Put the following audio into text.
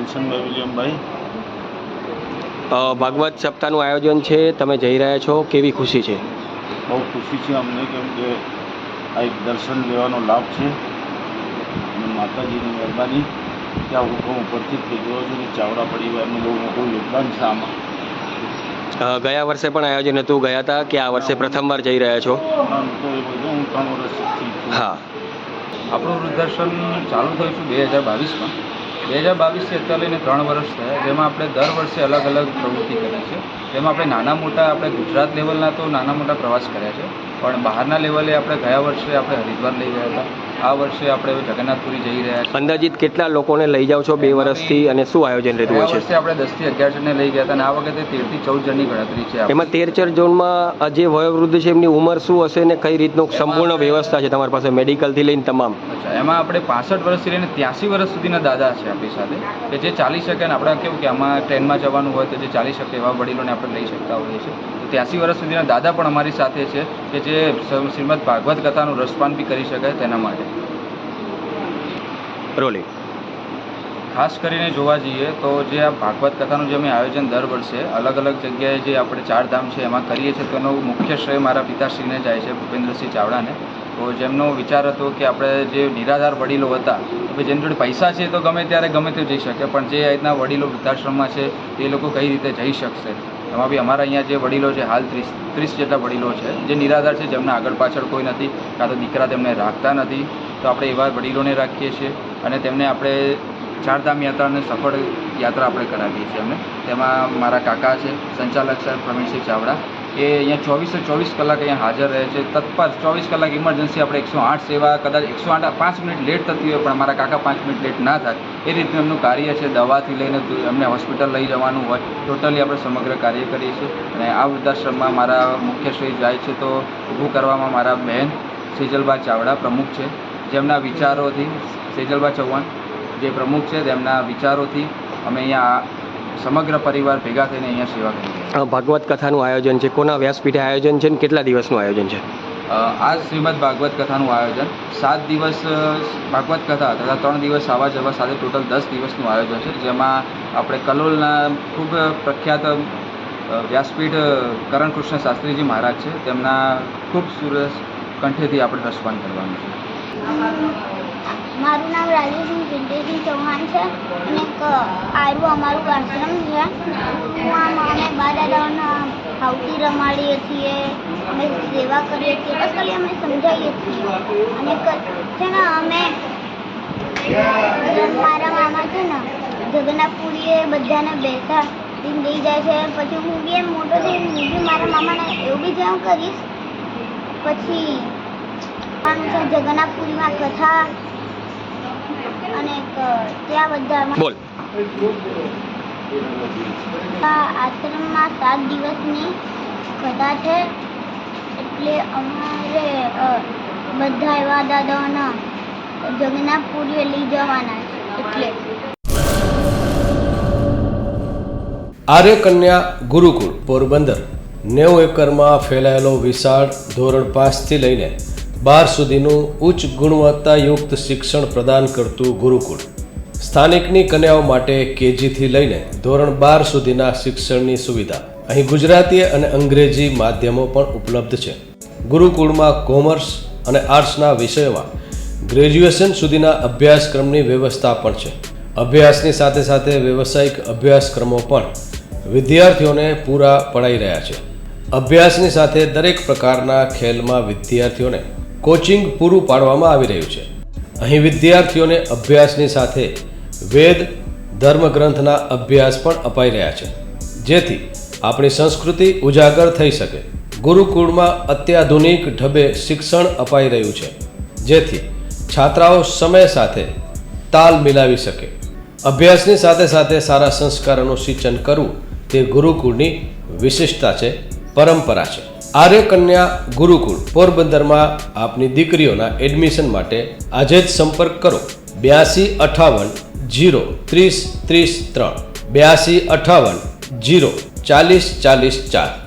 વિલ્સનભાઈ વિલિયમભાઈ. ભાગવત સપ્તાહનું આયોજન છે, તમે જઈ રહ્યા છો, કેવી ખુશી છે? બહુ ખુશી છે અમને, કેમ કે આ એક દર્શન લેવાનો લાભ છે અને માતાજીની મહેરબાની કે આ હુકમ ઉપરથી થઈ ગયો છે કે ચાવડા પરિવારનું બહુ મોટું યોગદાન છે આમાં. ગયા વર્ષે પણ આયોજન હતું, ગયા હતા કે આ વર્ષે પ્રથમવાર જઈ રહ્યા છો? તો એ બધું હું 3 વર્ષથી છું. હા, આપણું વૃદ્ધાશ્રમ ચાલુ થયું છે 2022માં. 2022થી અત્યારે લઈને 3 વર્ષ થયા, જેમાં આપણે દર વર્ષે અલગ અલગ પ્રવૃત્તિ કરી છે. જેમાં આપણે નાના મોટા ગુજરાત લેવલના તો નાના મોટા પ્રવાસ કર્યા છે, પણ બહારના લેવલે આપણે ગયા વર્ષે આપણે હરિદ્વાર લઈ ગયા હતા. આ વર્ષે આપણે જગન્નાથપુરી જઈ રહ્યા છીએ. અંદાજિત કેટલા લોકોને લઈ જાઓ છો 2 વર્ષથી અને શું આયોજન રહેતું હોય આ છે? વર્ષે આપણે 10 થી 11 જણને લઈ ગયા હતા અને આ વખતે 13 થી 14 જણની ગણતરી છે. એમાં 13 ઝોનમાં જે વયોવૃદ્ધ છે એમની ઉંમર શું હશે ને કઈ રીતનું સંપૂર્ણ વ્યવસ્થા છે તમારી પાસે મેડિકલથી લઈને તમામ? અચ્છા, એમાં આપણે 65 વર્ષથી લઈને 83 વર્ષ સુધીના દાદા છે આપણી સાથે, કે જે ચાલી શકે ને આપણે કેવું કે આમાં ટ્રેનમાં જવાનું હોય તો જે ચાલી શકે એવા વડીલોને આપણે લઈ શકતા હોઈએ છીએ. તો 83 વર્ષ સુધીના દાદા પણ અમારી સાથે છે કે જે શ્રીમદ ભાગવત કથાનું રસપાન બી કરી શકાય તેના માટે. રોલી ખાસ કરીને જોવા જઈએ તો જે આ ભાગવત કથાનું જે અમે આયોજન દર વર્ષે અલગ અલગ જગ્યાએ જે આપણે 4 ધામ છે એમાં કરીએ છીએ, તેનો મુખ્ય શ્રેય મારા પિતાશ્રીને જાય છે, ભૂપેન્દ્રસિંહ ચાવડાને. તો જેમનો વિચાર હતો કે આપણે જે નિરાધાર વડીલો હતા, તો જેની જોડે પૈસા છે તો ગમે ત્યારે ગમે તે જઈ શકે, પણ જે રીતના વડીલો વૃદ્ધાશ્રમમાં છે તે લોકો કઈ રીતે જઈ શકશે. એમાં બી અમારા અહીંયા જે વડીલો છે, હાલ 30 જેટલા વડીલો છે જે નિરાધાર છે, જેમના આગળ પાછળ કોઈ નથી, કાં તો દીકરા તેમને રાખતા નથી, તો આપણે એવા વડીલોને રાખીએ છીએ અને તેમને આપણે 4 ધામ યાત્રાને સફળ યાત્રા આપણે કરાવીએ છીએ. અમને તેમાં મારા કાકા છે સંચાલક સાહેબ પ્રવીણસિંહ ચાવડા, એ અહીંયા 24 કલાક અહીંયા હાજર રહે છે. તત્પર 24 કલાક ઇમરજન્સી આપણે 108 સેવા, કદાચ 108 5 મિનિટ લેટ થતી હોય પણ મારા કાકા 5 મિનિટ લેટ ના થાય એ રીતનું એમનું કાર્ય છે. દવાથી લઈને એમને હોસ્પિટલ લઈ જવાનું હોય, ટોટલી આપણે સમગ્ર કાર્ય કરીએ છીએ. અને આ વૃદ્ધાશ્રમમાં મારા મુખ્ય શ્રી જાય છે તો ઊભું કરવામાં મારા બહેન સેજલબા ચાવડા પ્રમુખ છે, જેમના વિચારોથી, સેજલબા ચૌહાણ જે પ્રમુખ છે તેમના વિચારોથી અમે અહીંયા સમગ્ર પરિવાર ભેગા થઈને અહીંયા સેવા કરીએ છીએ. ભાગવત કથાનું આયોજન છે, કોના વ્યાસપીઠે આયોજન છે ને કેટલા દિવસનું આયોજન છે? આ શ્રીમદ ભાગવત કથાનું આયોજન 7 દિવસ ભાગવત કથા તથા 3 દિવસ આવા જવા સાથે ટોટલ 10 દિવસનું આયોજન છે, જેમાં આપણે કલોલના ખૂબ પ્રખ્યાત વ્યાસપીઠ કરણ કૃષ્ણ શાસ્ત્રીજી મહારાજ છે, તેમના ખૂબ સુરસ કંઠેથી આપણે રસપાન કરવાનું છે. મારું નામ રાજેશસિંહ ચિંતેસિંહ ચૌહાણ છે અને એક આયુ અમારું આશ્રમ છે. અમે બા દાદાઓના હાવતી રમાડીએ છીએ, અમે સેવા કરીએ છીએ, બસ ખાલી અમે સમજાવીએ છીએ. અને છે ને અમે મારા મામા છે ને જગન્નાથપુરીએ બધાને બેસા લઈ જાય છે. પછી હું બી એમ મોટો થઈને હું બી મારા મામાને એવું બી જેવું કરીશ. પછી જગન્નાથપુરીમાં કથા અને ત્યાં બધા બોલ. આશ્રમમાં 7 દિવસની કથા છે, એટલે અમારે બધા એવા દાદાઓના જગન્નાથપુરીએ લઈ જવાના છે. એટલે આર્ય કન્યા ગુરુકુળ પોરબંદર 90 એકરમાં ફેલાયેલો વિશાળ ધોરણ 5 થી લઈને 12 સુધીનું ઉચ્ચ ગુણવત્તાયુક્ત શિક્ષણ પ્રદાન કરતું ગુરુકુળ. સ્થાનિકની કન્યાઓ માટે કેજીથી લઈને ધોરણ 12 સુધીના શિક્ષણની સુવિધા. અહીં ગુજરાતી અને અંગ્રેજી માધ્યમો પણ ઉપલબ્ધ છે. ગુરુકુળમાં કોમર્સ અને આર્ટ્સના વિષયોમાં ગ્રેજ્યુએશન સુધીના અભ્યાસક્રમની વ્યવસ્થા પણ છે. અભ્યાસની સાથે સાથે વ્યવસાયિક અભ્યાસક્રમો પણ વિદ્યાર્થીઓને પૂરા પડાઈ રહ્યા છે. અભ્યાસની સાથે દરેક પ્રકારના ખેલમાં વિદ્યાર્થીઓને કોચિંગ પૂરું પાડવામાં આવી રહ્યું છે. અહીં વિદ્યાર્થીઓને અભ્યાસની સાથે વેદ ધર્મગ્રંથના અભ્યાસ પણ અપાઈ રહ્યા છે, જેથી આપણી સંસ્કૃતિ ઉજાગર થઈ શકે. ગુરુકુળમાં અત્યાધુનિક ઢબે શિક્ષણ અપાઈ રહ્યું છે, જેથી છાત્રાઓ સમય સાથે તાલ મિલાવી શકે. અભ્યાસની સાથે સાથે સારા સંસ્કારોનું સિંચન કરવું તે ગુરુકુળની વિશિષ્ટતા છે, પરંપરા છે. આર્ય કન્યા ગુરુકુળ પોરબંદરમાં આપની દીકરીઓના એડમિશન માટે આજે જ સંપર્ક કરો 8258 0 30 30 3 8258 0 40 40 4.